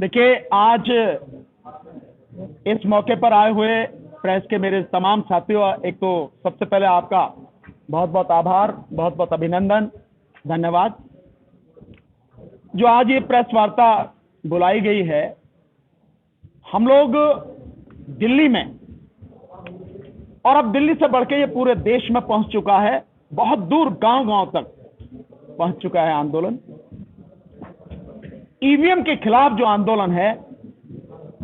देखिए, आज इस मौके पर आए हुए प्रेस के मेरे तमाम साथियों, एक तो सबसे पहले आपका बहुत बहुत आभार, बहुत बहुत अभिनंदन, धन्यवाद। जो आज ये प्रेस वार्ता बुलाई गई है, हम लोग दिल्ली में और अब दिल्ली से बढ़ के ये पूरे देश में पहुंच चुका है, बहुत दूर गांव-गांव तक पहुंच चुका है आंदोलन। ईवीएम के खिलाफ जो आंदोलन है,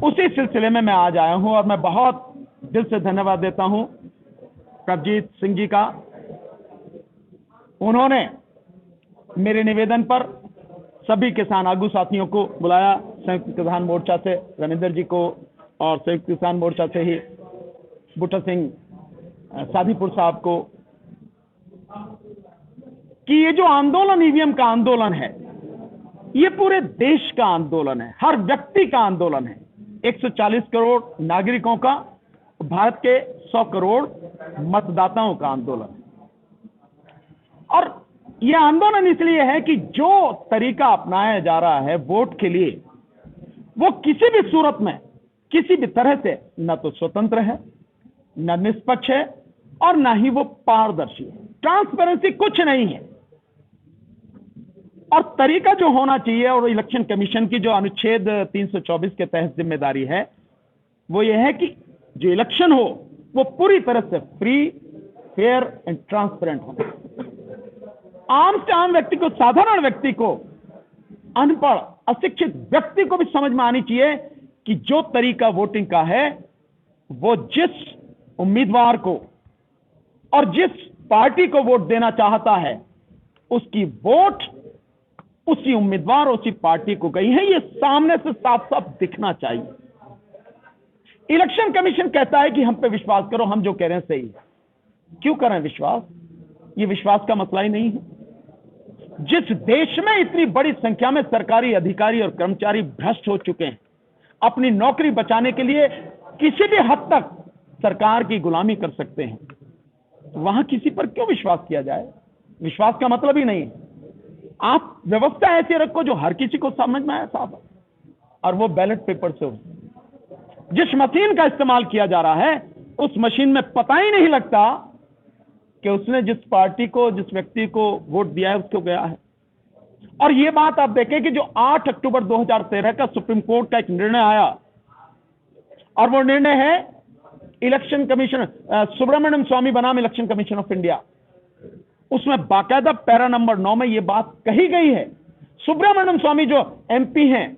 उसी सिलसिले में मैं आज आया हूं और मैं बहुत दिल से धन्यवाद देता हूं प्रभजीत सिंह जी का। उन्होंने मेरे निवेदन पर सभी किसान आगू साथियों को बुलाया, संयुक्त किसान मोर्चा से रविंदर जी को और संयुक्त किसान मोर्चा से ही बूटा सिंह साधीपुर साहब को, कि ये जो आंदोलन ईवीएम का आंदोलन है, ये पूरे देश का आंदोलन है, हर व्यक्ति का आंदोलन है। 140 करोड़ नागरिकों का, भारत के 100 करोड़ मतदाताओं का आंदोलन है। और यह आंदोलन इसलिए है कि जो तरीका अपनाया जा रहा है वोट के लिए, वो किसी भी सूरत में, किसी भी तरह से न तो स्वतंत्र है, न निष्पक्ष है और न ही वो पारदर्शी है। ट्रांसपेरेंसी कुछ नहीं है। और तरीका जो होना चाहिए, और इलेक्शन कमीशन की जो अनुच्छेद 324 के तहत जिम्मेदारी है, वो ये है कि जो इलेक्शन हो वो पूरी तरह से फ्री, फेयर एंड ट्रांसपेरेंट हो। आम से आम व्यक्ति को, साधारण व्यक्ति को, अनपढ़ अशिक्षित व्यक्ति को भी समझ में आनी चाहिए कि जो तरीका वोटिंग का है, वो जिस उम्मीदवार को और जिस पार्टी को वोट देना चाहता है, उसकी वोट उसी उम्मीदवार, उसी पार्टी को गई है, ये सामने से साफ साफ दिखना चाहिए। इलेक्शन कमीशन कहता है कि हम पे विश्वास करो, हम जो कह रहे हैं सही है। क्यों करें विश्वास? ये विश्वास का मसला ही नहीं है। जिस देश में इतनी बड़ी संख्या में सरकारी अधिकारी और कर्मचारी भ्रष्ट हो चुके हैं, अपनी नौकरी बचाने के लिए किसी भी हद तक सरकार की गुलामी कर सकते हैं, तो वहां किसी पर क्यों विश्वास किया जाए? विश्वास का मतलब ही नहीं है। आप व्यवस्था ऐसी रखो जो हर किसी को समझ में आए साहब, और वो बैलेट पेपर से हो। जिस मशीन का इस्तेमाल किया जा रहा है, उस मशीन में पता ही नहीं लगता कि उसने जिस पार्टी को, जिस व्यक्ति को वोट दिया है, उसको गया है। और ये बात आप देखें कि जो 8 अक्टूबर 2013 का सुप्रीम कोर्ट का एक निर्णय आया, और वो निर्णय है इलेक्शन कमीशन, सुब्रमण्यम स्वामी बनाम इलेक्शन कमीशन ऑफ इंडिया। उसमें बाकायदा पैरा नंबर 9 में यह बात कही गई है। सुब्रमण्यम स्वामी जो एमपी हैं,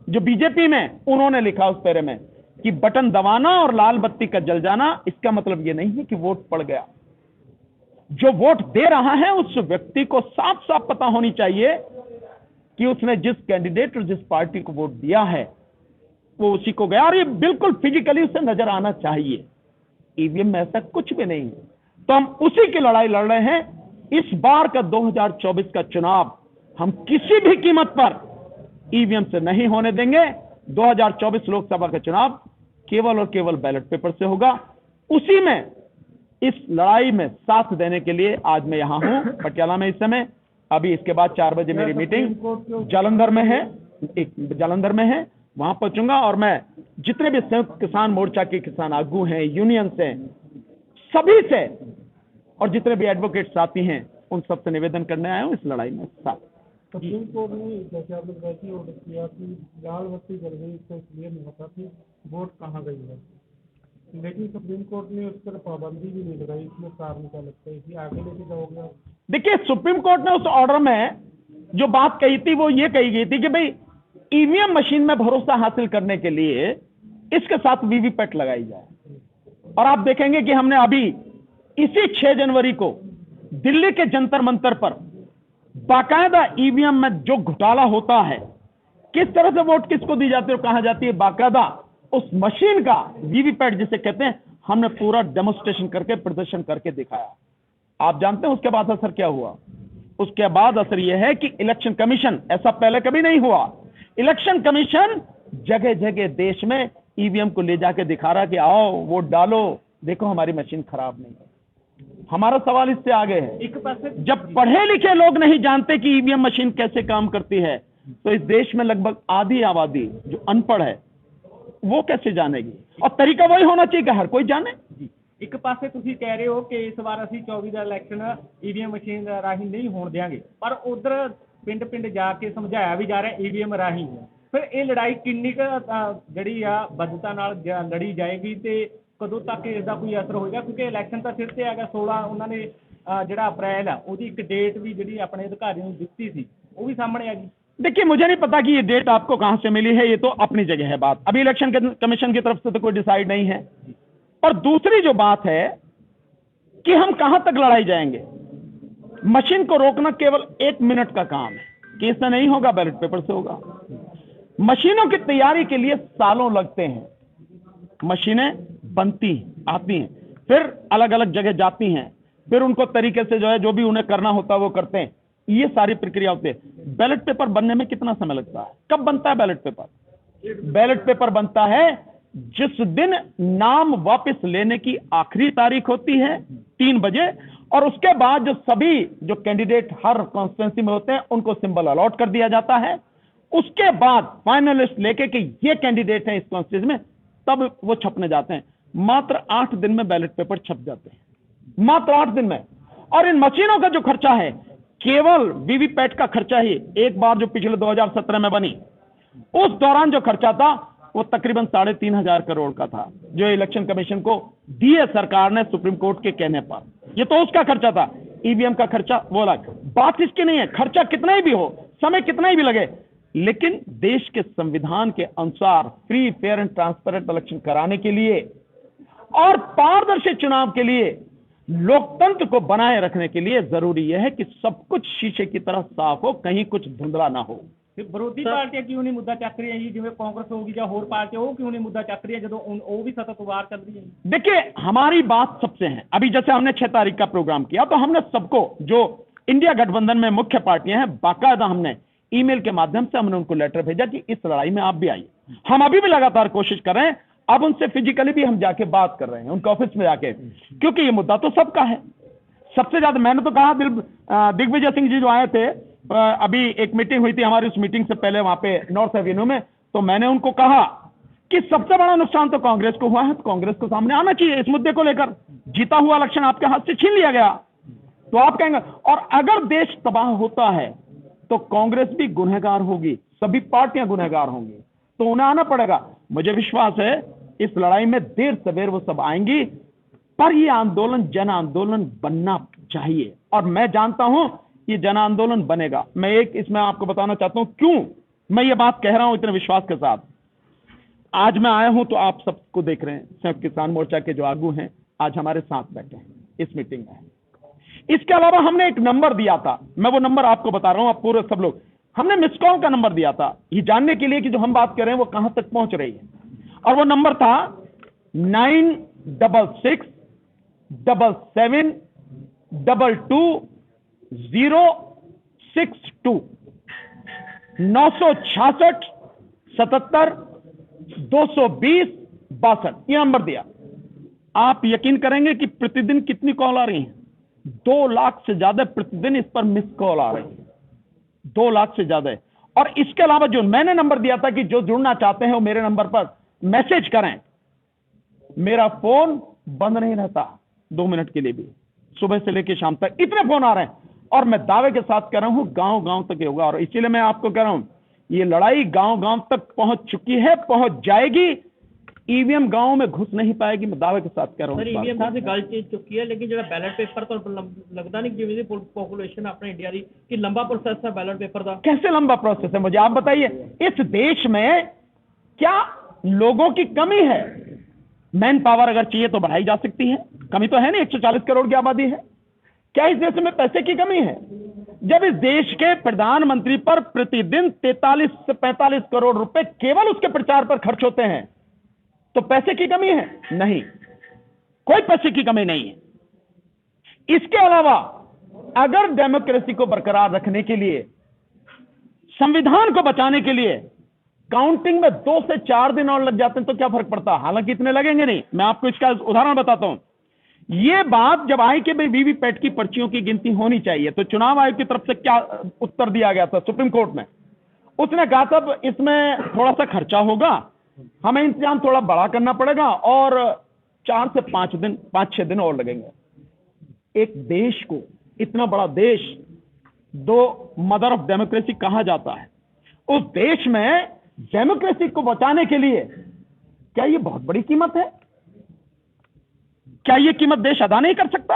जो बीजेपी में, उन्होंने लिखा उस पैरे में कि बटन दबाना और लाल बत्ती का जल जाना, इसका मतलब यह नहीं है कि वोट पड़ गया। जो वोट दे रहा है उस व्यक्ति को साफ साफ पता होनी चाहिए कि उसने जिस कैंडिडेट और जिस पार्टी को वोट दिया है, वो उसी को गया, और ये बिल्कुल फिजिकली उसे नजर आना चाहिए। ईवीएम में ऐसा कुछ भी नहीं है। तो हम उसी की लड़ाई लड़ रहे हैं। इस बार का 2024 का चुनाव हम किसी भी कीमत पर ईवीएम से नहीं होने देंगे। 2024 लोकसभा का चुनाव केवल और केवल बैलेट पेपर से होगा। उसी में, इस लड़ाई में साथ देने के लिए आज मैं यहां हूं पटियाला में इस समय। अभी इसके बाद 4 बजे मेरी मीटिंग जालंधर में है, जालंधर में है, वहां पहुंचूंगा। और मैं जितने भी संयुक्त किसान मोर्चा के किसान आगू हैं, यूनियन से, सभी से, और जितने भी एडवोकेट साथी हैं, उन सबसे निवेदन करने आया हूं इस लड़ाई में साथ। सुप्रीम कोर्ट ने जैसे आपने वैसी ऑर्डर किया कि लाल बत्ती जल गई, इससे क्लियर नहीं होता कि वोट कहाँ गई है, लेकिन सुप्रीम कोर्ट ने उस पर पाबंदी भी नहीं लगाई। इसमें कारण क्या लगता है कि आगे लेके जाओगे आप? देखिए, सुप्रीम कोर्ट ने उस ऑर्डर में जो बात कही थी, वो ये कही गई थी कि भाई ईवीएम मशीन में भरोसा हासिल करने के लिए इसके साथ वीवीपैट लगाई जाए। और आप देखेंगे कि हमने अभी इसी 6 जनवरी को दिल्ली के जंतर मंतर पर बाकायदा ईवीएम में जो घोटाला होता है, किस तरह से वोट किसको दी जाती है और कहां जाती है, बाकायदा उस मशीन का, वीवीपैट जिसे कहते हैं, हमने पूरा डेमोन्स्ट्रेशन करके, प्रदर्शन करके दिखाया। आप जानते हैं उसके बाद असर क्या हुआ? उसके बाद असर यह है कि इलेक्शन कमीशन, ऐसा पहले कभी नहीं हुआ, इलेक्शन कमीशन जगह जगह देश में ईवीएम को ले जाके दिखा रहा कि आओ वोट डालो, देखो हमारी मशीन खराब नहीं है। हमारा सवाल इससे आगे है, जब पढ़े लिखे लोग नहीं जानते कि ईवीएम मशीन कैसे काम करती है, तो इस देश में लगभग आधी आबादी जो अनपढ़ है वो कैसे जानेगी? और तरीका वही होना चाहिए कि हर कोई जाने। ਇੱਕ ਪਾਸੇ ਤੁਸੀਂ ਕਹਿ ਰਹੇ ਹੋ ਕਿ ਇਸ ਵਾਰ ਅਸੀਂ 24 ਦਾ ਇਲੈਕਸ਼ਨ ਈਵੀਐਮ ਮਸ਼ੀਨ ਰਾਹੀਂ ਨਹੀਂ ਹੋਣ ਦੇਵਾਂਗੇ, ਪਰ ਉਧਰ ਪਿੰਡ ਜਾ ਕੇ ਸਮਝਾਇਆ ਵੀ ਜਾ ਰਿਹਾ ਈਵੀਐਮ ਰਾਹੀਂ। ਫਿਰ ਇਹ ਲੜਾਈ ਕਿੰਨੀ ਕੁ ਜਿਹੜੀ ਆ ਬੱਧਤਾ ਨਾਲ ਲੜੀ ਜਾਏਗੀ ਤੇ ਕਦੋਂ ਤੱਕ ਇਸ ਦਾ ਕੋਈ ਅਸਰ ਹੋਏਗਾ? ਕਿਉਂਕਿ ਇਲੈਕਸ਼ਨ ਤਾਂ ਸਿਰ ਤੇ ਹੈਗਾ 16, ਉਹਨਾਂ ਨੇ ਜਿਹੜਾ ਅਪ੍ਰੈਲ ਆ ਉਹਦੀ ਇੱਕ ਡੇਟ ਵੀ ਜਿਹੜੀ ਆਪਣੇ ਅਧਿਕਾਰੀਆਂ ਨੂੰ ਦਿੱਤੀ ਸੀ ਉਹ ਵੀ ਸਾਹਮਣੇ ਆ ਗਈ। देखिए, मुझे नहीं पता कि ये डेट आपको कहां से मिली है, ये तो अपनी जगह है बात। अभी इलेक्शन कमीशन की तरफ से तो कोई डिसाइड नहीं है। और दूसरी जो बात है कि हम कहां तक लड़ाई जाएंगे। मशीन को रोकना केवल 1 मिनट का काम है कि इससे नहीं होगा, बैलेट पेपर से होगा। मशीनों की तैयारी के लिए सालों लगते हैं। मशीनें बनती हैं, आती हैं, फिर अलग अलग जगह जाती हैं, फिर उनको तरीके से जो है जो भी उन्हें करना होता है वो करते हैं। ये सारी प्रक्रिया होती है। बैलेट पेपर बनने में कितना समय लगता है? कब बनता है बैलेट पेपर? बैलेट पेपर बनता है जिस दिन नाम वापस लेने की आखिरी तारीख होती है 3 बजे, और उसके बाद जो सभी जो कैंडिडेट हर कॉन्स्टिट्यूंसी में होते हैं उनको सिंबल अलॉट कर दिया जाता है। उसके बाद फाइनलिस्ट लेके कि ये कैंडिडेट है इस कॉन्स्टिट्यूंसी में, तब वो छपने जाते हैं। मात्र 8 दिन में बैलेट पेपर छप जाते हैं, मात्र 8 दिन में। और इन मशीनों का जो खर्चा है, केवल वीवीपैट का खर्चा ही एक बार जो पिछले 2017 में बनी, उस दौरान जो खर्चा था वो तकरीबन 3,500 करोड़ का था, जो इलेक्शन कमीशन को दिए सरकार ने सुप्रीम कोर्ट के कहने पर। ये तो उसका खर्चा था। ईवीएम का खर्चा वो अलग बात, इसकी नहीं है। खर्चा कितना ही भी हो, समय कितना ही भी लगे, लेकिन देश के संविधान के अनुसार free, fair and transparent election कराने के लिए और पारदर्शी चुनाव के लिए, लोकतंत्र को बनाए रखने के लिए जरूरी यह है कि सब कुछ शीशे की तरह साफ हो, कहीं कुछ धुंधला ना हो। ਵਿਰੋਧੀ ਪਾਰਟੀਆਂ ਕਿਉਂ ਨਹੀਂ ਮੁੱਦਾ ਚੱਕ ਰਹੀਆਂ ਜੀ? ਜਿਵੇਂ ਕਾਂਗਰਸ ਹੋਗੀ ਜਾਂ ਹੋਰ ਪਾਰਟੀ, ਉਹ ਕਿਉਂ ਨਹੀਂ ਮੁੱਦਾ ਚੱਕ ਰਹੀਆਂ ਜਦੋਂ ਉਹ ਵੀ सतत वार चल रही है? देखिए, हमारी बात सबसे है। अभी जैसे हमने 6 तारीख का प्रोग्राम किया तो हमने सबको, जो इंडिया गठबंधन में मुख्य पार्टियां हैं, बाकायदा हमने ईमेल के माध्यम से हमने उनको लेटर भेजा कि इस लड़ाई में आप भी आइए। हम अभी भी लगातार कोशिश कर रहे हैं। अब उनसे फिजिकली भी हम जाके बात कर रहे हैं, उनके ऑफिस में जाके, क्योंकि ये मुद्दा तो सबका है। सबसे ज्यादा मैंने तो कहा, दिग्विजय सिंह जी जो आए थे, अभी एक मीटिंग हुई थी हमारी, उस मीटिंग से पहले वहां पे नॉर्थ एवेन्यू में, तो मैंने उनको कहा कि सबसे बड़ा नुकसान तो कांग्रेस को हुआ है, तो कांग्रेस को सामने आना चाहिए इस मुद्दे को लेकर। जीता हुआ इलेक्शन आपके हाथ से छीन लिया गया, तो आप कहेंगे, और अगर देश तबाह होता है तो कांग्रेस भी गुनहगार होगी, सभी पार्टियां गुनहगार होंगी, तो उन्हें आना पड़ेगा। मुझे विश्वास है इस लड़ाई में देर सवेर वो सब आएंगी, पर यह आंदोलन जन आंदोलन बनना चाहिए, और मैं जानता हूं ये जन आंदोलन बनेगा। मैं एक इसमें आपको बताना चाहता हूं क्यों मैं ये बात कह रहा हूं इतने विश्वास के साथ। आज मैं आया हूं तो आप सबको देख रहे हैं, संयुक्त किसान मोर्चा के जो आगू हैं आज हमारे साथ बैठे हैं इस मीटिंग में। इसके अलावा हमने एक नंबर दिया था, मैं वो नंबर आपको बता रहा हूं, आप पूरे सब लोग, हमने मिस कॉल का नंबर दिया था ये जानने के लिए कि जो हम बात कर रहे हैं वो कहां तक पहुंच रही है, और वो नंबर था 966 77 22 062 966 77 220 62, ये नंबर दिया। आप यकीन करेंगे कि प्रतिदिन कितनी कॉल आ रही हैं? 2 लाख से ज्यादा प्रतिदिन इस पर मिस कॉल आ रही है, 2 लाख से ज्यादा। और इसके अलावा जो मैंने नंबर दिया था कि जो जुड़ना चाहते हैं वो मेरे नंबर पर मैसेज करें, मेरा फोन बंद नहीं रहता 2 मिनट के लिए भी, सुबह से लेकर शाम तक इतने फोन आ रहे हैं, और मैं दावे के साथ कह रहा हूं गांव गांव तक ये होगा। और इसीलिए मैं आपको कह रहा हूं ये लड़ाई गांव गांव तक पहुंच चुकी है, पहुंच जाएगी। ईवीएम गांव में घुस नहीं पाएगी, मैं दावे के साथ कह रहा हूं। ईवीएम से गल चुकी है, लेकिन जो बैलेट पेपर तो लगता नहीं जिवें पॉपुलेशन अपने इंडिया की कि लंबा प्रोसेस है बैलेट पेपर का। कैसे लंबा प्रोसेस है, मुझे आप बताइए। इस देश में क्या लोगों की कमी है? मैन पावर अगर चाहिए तो बढ़ाई जा सकती है, कमी तो है नहीं, 140 करोड़ की आबादी है। क्या इस देश में पैसे की कमी है? जब इस देश के प्रधानमंत्री पर प्रतिदिन 43 से 45 करोड़ रुपए केवल उसके प्रचार पर खर्च होते हैं, तो पैसे की कमी है? नहीं, कोई पैसे की कमी नहीं है। इसके अलावा अगर डेमोक्रेसी को बरकरार रखने के लिए, संविधान को बचाने के लिए काउंटिंग में 2 से 4 दिन और लग जाते हैं तो क्या फर्क पड़ता? हालांकि इतने लगेंगे नहीं, मैं आपको इसका उदाहरण बताता हूं। यह बात जब आई कि भाई वीवीपैट की पर्चियों की गिनती होनी चाहिए, तो चुनाव आयोग की तरफ से क्या उत्तर दिया गया था सुप्रीम कोर्ट में, उसने कहा तब इसमें थोड़ा सा खर्चा होगा, हमें इंतजाम थोड़ा बड़ा करना पड़ेगा और 4 से 5-6 दिन और लगेंगे। एक देश को, इतना बड़ा देश, दो मदर ऑफ डेमोक्रेसी कहा जाता है, उस देश में डेमोक्रेसी को बचाने के लिए क्या ये बहुत बड़ी कीमत है? क्या ये कीमत देश अदा नहीं कर सकता?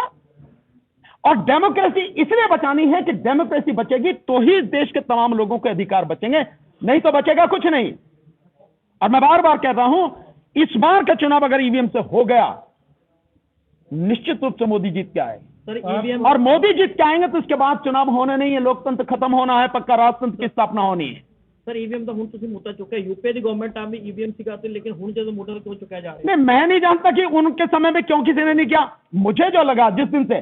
और डेमोक्रेसी इसलिए बचानी है कि डेमोक्रेसी बचेगी तो ही इस देश के तमाम लोगों के अधिकार बचेंगे, नहीं तो बचेगा कुछ नहीं। और मैं बार बार कह रहा हूं, इस बार का चुनाव अगर ईवीएम से हो गया, निश्चित रूप से मोदी जीत के आए। सर ईवीएम और मोदी जीत के आएंगे तो इसके बाद चुनाव होने नहीं है, लोकतंत्र खत्म होना है, पक्का राजतंत्र की स्थापना होनी है। सर ईवीएम तो ਹੁਣ ਤੁਸੀਂ ਮੁੱਦਾ ਚੁੱਕਿਆ, यूपीए ਦੀ गवर्नमेंट ਆ ਵੀ ईवीएम सिखाते, लेकिन ਹੁਣ ਜਦੋਂ मुद्दा क्यों चुकाया जा रहा है? नहीं, मैं नहीं जानता कि उनके समय में क्यों किसी ने नहीं किया। मुझे जो लगा, जिस दिन से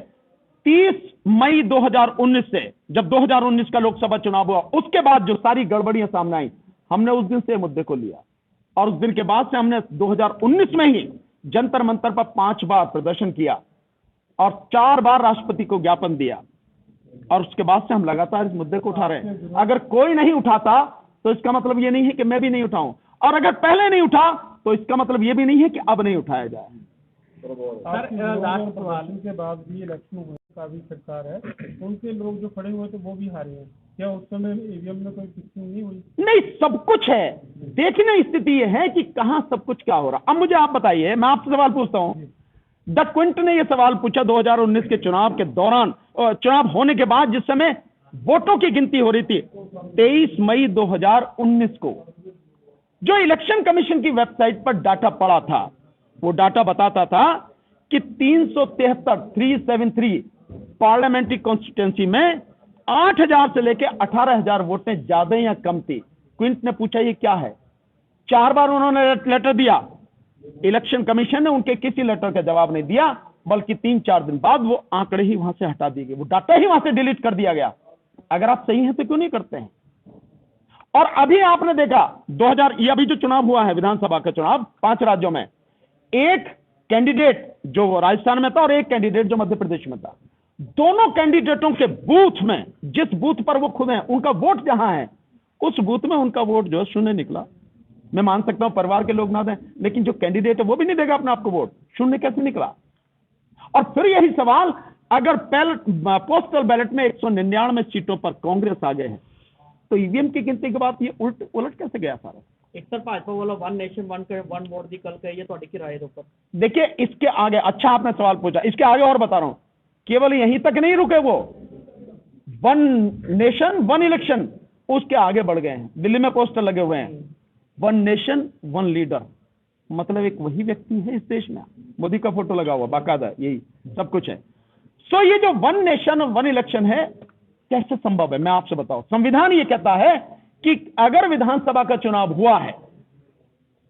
30 मई 2019 से, जब 2019 का लोकसभा चुनाव हुआ, उसके बाद जो सारी गड़बड़ियां सामने आई, हमने उस दिन से मुद्दे को लिया और उस दिन के बाद से हमने 2019 में ही जंतर मंतर पर 5 बार प्रदर्शन किया और 4 बार राष्ट्रपति को ज्ञापन दिया और उसके बाद से हम लगातार इस मुद्दे को उठा रहे हैं। अगर कोई नहीं उठाता तो इसका मतलब ये नहीं है कि मैं भी नहीं उठाऊं, और अगर पहले नहीं उठा तो इसका मतलब ये भी नहीं है कि अब नहीं उठाया जाए। लास्ट सवाल के बाद भी इलेक्शन हुए, काफी सरकार है, उनके लोग जो खड़े हुए थे वो भी हारे हैं, क्या उस समय ईवीएम में कोई फिक्सिंग नहीं हुई? नहीं, सब कुछ है। देखने स्थिति यह है कि कहां सब कुछ क्या हो रहा। अब मुझे आप बताइए, मैं आपसे सवाल पूछता हूं, द क्विंट ने यह सवाल पूछा 2019 के चुनाव के दौरान, चुनाव होने के बाद जिस समय वोटों की गिनती हो रही थी 23 मई 2019 को, जो इलेक्शन कमीशन की वेबसाइट पर डाटा पड़ा था, वो डाटा बताता था कि 373 पार्लियामेंट्री कॉन्स्टिट्यूंसी में 8,000 से लेकर 18,000 वोटें ज्यादा या कम थी। क्विंट ने पूछा ये क्या है? 4 बार उन्होंने लेटर दिया, इलेक्शन कमीशन ने उनके किसी लेटर का जवाब नहीं दिया, बल्कि 3-4 दिन बाद वो आंकड़े ही वहां से हटा दिए गए, वो डाटा ही वहां से डिलीट कर दिया गया। अगर आप सही हैं तो क्यों नहीं करते हैं? और अभी आपने देखा 2000, ये अभी जो चुनाव हुआ है विधानसभा का चुनाव 5 राज्यों में, एक कैंडिडेट जो राजस्थान में था और एक कैंडिडेट जो मध्य प्रदेश में था, दोनों कैंडिडेटों के बूथ में, जिस बूथ पर वो खुद हैं, उनका वोट जहां है, उस बूथ में उनका वोट जो है शून्य निकला। मैं मान सकता हूं परिवार के लोग ना दें, लेकिन जो कैंडिडेट है वो भी नहीं देगा अपने आपको वोट, शून्य कैसे निकला? और फिर यही सवाल, अगर पोस्टल बैलेट में 199 सीटों पर कांग्रेस आगे है, तो ईवीएम की गिनती के बाद ये उलट कैसे गया सारा? एक सर भाजपा वाला वन नेशन वन वोट दी कल कही है, ਤੁਹਾਡੀ ਕੀ राय है ऊपर? देखिए, इसके आगे, अच्छा आपने सवाल पूछा, इसके आगे और बता रहा हूं, केवल यहीं तक नहीं रुके वो, वन नेशन वन इलेक्शन, उसके आगे बढ़ गए हैं। दिल्ली में पोस्टर लगे हुए हैं, वन नेशन वन लीडर, मतलब एक वही व्यक्ति है इस देश में, मोदी का फोटो लगा हुआ बाकायदा, यही सब कुछ है। सो ये जो वन नेशन वन इलेक्शन है, कैसे संभव है? मैं आपसे बताऊं, संविधान ये कहता है कि अगर विधानसभा का चुनाव हुआ है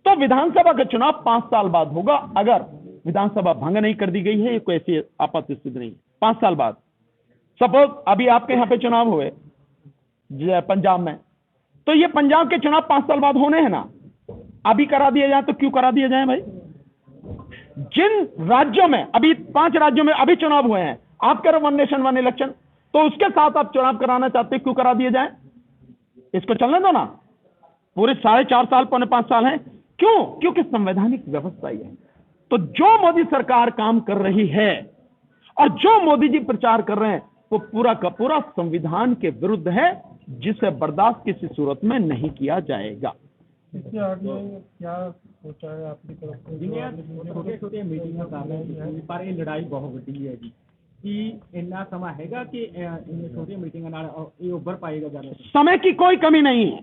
तो विधानसभा का चुनाव 5 साल बाद होगा, अगर विधानसभा भंग नहीं कर दी गई है, ये कोई ऐसी आपात स्थिति नहीं है, 5 साल बाद। सपोज अभी आपके यहां पे चुनाव हुए पंजाब में, तो ये पंजाब के चुनाव 5 साल बाद होने हैं ना, अभी करा दिए जाए तो क्यों करा दिए जाए भाई? जिन राज्यों में अभी 5 राज्यों में अभी चुनाव हुए हैं, आप कह रहे वन नेशन वन इलेक्शन, तो उसके साथ आप चुनाव कराना चाहते हैं, क्यों करा दिए जाए? इसको चलने दो ना, पूरे 4.5 साल 4.5 साल हैं, क्यों? क्योंकि संवैधानिक व्यवस्था ही है। तो जो मोदी सरकार काम कर रही है और जो मोदी जी प्रचार कर रहे हैं, वो पूरा का पूरा संविधान के विरुद्ध है, जिसे बर्दाश्त किसी सूरत में नहीं किया जाएगा। इससे आगे क्या सोचा है आपकी तरफ से? छोटे-छोटे मीटिंग कर रहे हैं, पर ये लड़ाई बहुत ਵੱਡੀ है जी, कि ਇੰਨਾ ਸਮਾਂ ਹੈਗਾ ਕਿ ਇਹ ਛੋਟੀਆਂ ਮੀਟਿੰਗਾਂ ਨਾਲ ਇਹ ਉੱਭਰ ਪਾਏਗਾ ਜ਼ਿਆਦਾ? समय की कोई कमी नहीं है,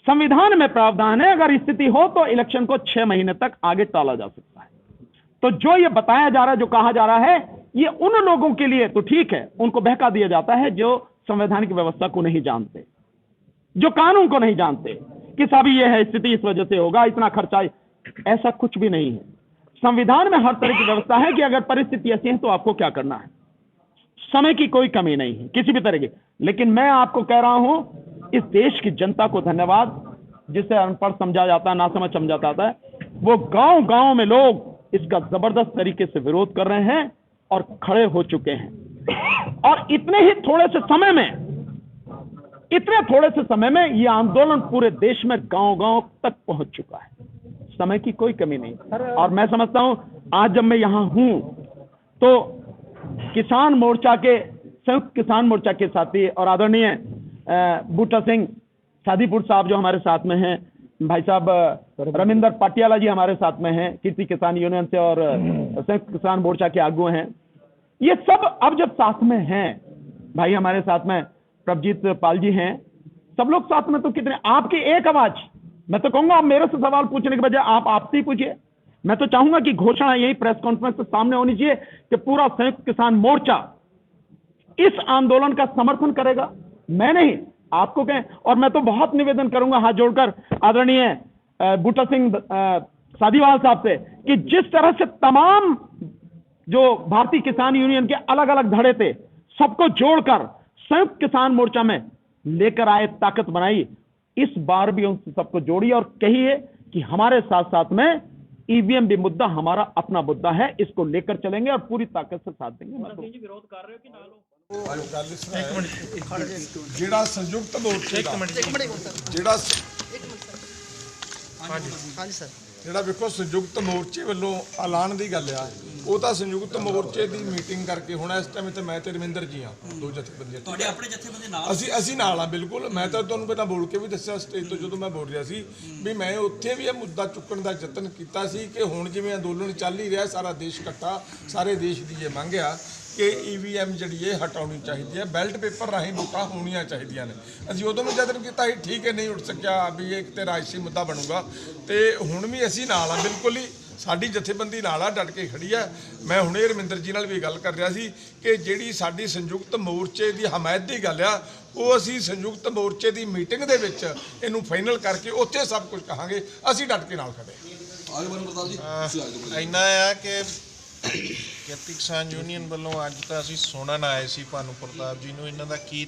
संविधान में प्रावधान है, अगर स्थिति हो तो इलेक्शन को 6 महीने तक आगे टाला जा सकता है। तो जो ये बताया जा रहा है, जो कहा जा रहा है, ये उन लोगों के लिए तो ठीक है, उनको बहका दिया जाता है जो संवैधानिक व्यवस्था को नहीं जानते, जो कानून को नहीं जानते कि साहब ये है स्थिति, इस वजह से होगा, इतना खर्चा, ऐसा कुछ भी नहीं है। संविधान में हर तरह की व्यवस्था है कि अगर परिस्थिति ऐसी है तो आपको क्या करना है। समय की कोई कमी नहीं है किसी भी तरह की। लेकिन मैं आपको कह रहा हूं, इस देश की जनता को धन्यवाद, जिसे अनपढ़ समझा जाता है, नासमझ समझा जाता है, वो गांव गांव में लोग इसका जबरदस्त तरीके से विरोध कर रहे हैं और खड़े हो चुके हैं। और इतने ही थोड़े से समय में इतने थोड़े से समय में ये आंदोलन पूरे देश में गांव-गांव तक पहुंच चुका है। समय की कोई कमी नहीं। और मैं समझता हूं आज जब मैं यहां हूं तो किसान मोर्चा के, संयुक्त किसान मोर्चा के साथी और आदरणीय बूटा सिंह सादीपुर साहब जो हमारे साथ में हैं, भाई साहब रविंदर पाटियाला जी हमारे साथ में हैं, कीर्ति किसान यूनियन से, और संयुक्त किसान मोर्चा के आगू हैं। ये सब अब जब साथ में हैं, भाई हमारे साथ में प्रभजीत पाल जी हैं, सब लोग साथ में, तो कितने आपकी एक आवाज। मैं तो कहूंगा आप मेरे से सवाल पूछने के बजाय आप आपसे ही पूछिए। मैं तो चाहूंगा कि घोषणा यही प्रेस कॉन्फ्रेंस के सामने होनी चाहिए कि पूरा संयुक्त किसान मोर्चा इस आंदोलन का समर्थन करेगा। मैं नहीं, आपको कहें। और मैं तो बहुत निवेदन करूंगा हाथ जोड़कर आदरणीय बूटा सिंह सादीवाल साहब से कि जिस तरह से तमाम जो भारतीय किसान यूनियन के अलग अलग धड़े थे सबको जोड़कर संयुक्त किसान मोर्चा में लेकर आए, ताकत बनाई, इस बार भी उन सबको जोड़िए और कहिए कि हमारे साथ साथ में ईवीएम भी मुद्दा हमारा अपना मुद्दा है, इसको लेकर चलेंगे और पूरी ताकत से साथ देंगे। मैं तो विरोध कर रहे हो कि ना लो? ਜਿਹੜਾ ਸੰਯੁਕਤ ਮੋਰਚੇ ਦਾ ਜਿਹੜਾ ਹਾਂਜੀ ਸਰ ਜਿਹੜਾ ਵੇਖੋ ਸੰਯੁਕਤ ਮੋਰਚੇ ਵੱਲੋਂ ਐਲਾਨ ਦੀ ਗੱਲ ਆ, ਉਹ ਤਾਂ ਸੰਯੁਕਤ ਮੋਰਚੇ ਦੀ ਮੀਟਿੰਗ ਕਰਕੇ ਹੁਣ ਇਸ ਟਾਈਮ ਤੇ ਮੈਂ ਤੇ ਰਵਿੰਦਰ ਜੀ ਆ, ਦੋ ਜਥੇਬੰਦੀਆਂ ਤੁਹਾਡੇ ਆਪਣੇ ਜਥੇਬੰਦੀ ਨਾਲ ਅਸੀਂ ਨਾਲ ਆ ਬਿਲਕੁਲ। ਮੈਂ ਤਾਂ ਤੁਹਾਨੂੰ ਪਹਿਲਾਂ ਬੋਲ ਕੇ ਵੀ ਦੱਸਿਆ ਸਟੇਜ ਤੋਂ ਜਦੋਂ ਮੈਂ ਬੋਲ ਰਿਹਾ ਸੀ ਵੀ ਮੈਂ ਉੱਥੇ ਵੀ ਇਹ ਮੁੱਦਾ ਚੁੱਕਣ ਦਾ ਯਤਨ ਕੀਤਾ ਸੀ ਕਿ ਹੁਣ ਜਿਵੇਂ ਅੰਦੋਲਨ ਚੱਲ ਹੀ ਰਿਹਾ, ਸਾਰਾ ਦੇਸ਼ ਇਕੱਠਾ, ਸਾਰੇ ਦੇਸ਼ ਦੀ ਇਹ ਮੰਗ ਆ ਕਿ ਈਵੀਐਮ ਜਿਹੜੀ ਇਹ ਹਟਾਉਣੀ ਚਾਹੀਦੀ ਹੈ, ਬੈਲਟ ਪੇਪਰ ਰਾਹੀਂ ਵੋਟਾਂ ਹੋਣੀਆਂ ਚਾਹੀਦੀਆਂ ਨੇ। ਅਸੀਂ ਉਦੋਂ ਵੀ ਯਤਨ ਕੀਤਾ ਸੀ, ਠੀਕ ਹੈ, ਨਹੀਂ ਉੱਠ ਸਕਿਆ ਵੀ ਇਹ ਕਿਤੇ ਰਾਜਸੀ ਮੁੱਦਾ ਬਣੂਗਾ, ਤੇ ਹੁਣ ਵੀ ਅਸੀਂ ਨਾਲ ਆ, ਬਿਲਕੁਲ ਹੀ ਸਾਡੀ ਜਥੇਬੰਦੀ ਨਾਲ ਆ, ਡਟ ਕੇ ਖੜੀ ਆ। ਮੈਂ ਹੁਣੇ ਰਮਿੰਦਰ ਜੀ ਨਾਲ ਵੀ ਗੱਲ ਕਰ ਰਿਹਾ ਸੀ ਕਿ ਜਿਹੜੀ ਸਾਡੀ ਸੰਯੁਕਤ ਮੋਰਚੇ ਦੀ ਹਮਾਇਤ ਦੀ ਗੱਲ ਆ, ਉਹ ਅਸੀਂ ਸੰਯੁਕਤ ਮੋਰਚੇ ਦੀ ਮੀਟਿੰਗ ਦੇ ਵਿੱਚ ਇਹਨੂੰ ਫਾਈਨਲ ਕਰਕੇ ਉੱਥੇ ਸਭ ਕੁਝ ਕਹਾਂਗੇ। ਅਸੀਂ ਡਟ ਕੇ ਨਾਲ ਖੜੇ। ਇੰਨਾ ਆ ਕਿ ਕਿਰਤੀ ਕਿਸਾਨ ਯੂਨੀਅਨ ਵੱਲੋਂ ਅੱਜ ਤਾਂ ਅਸੀਂ ਸੁਣਨ ਆਏ ਸੀ ਭਾਨੂ ਪ੍ਰਤਾਪ ਜੀ ਨੂੰ, ਇਹਨਾਂ ਦਾ ਕੀ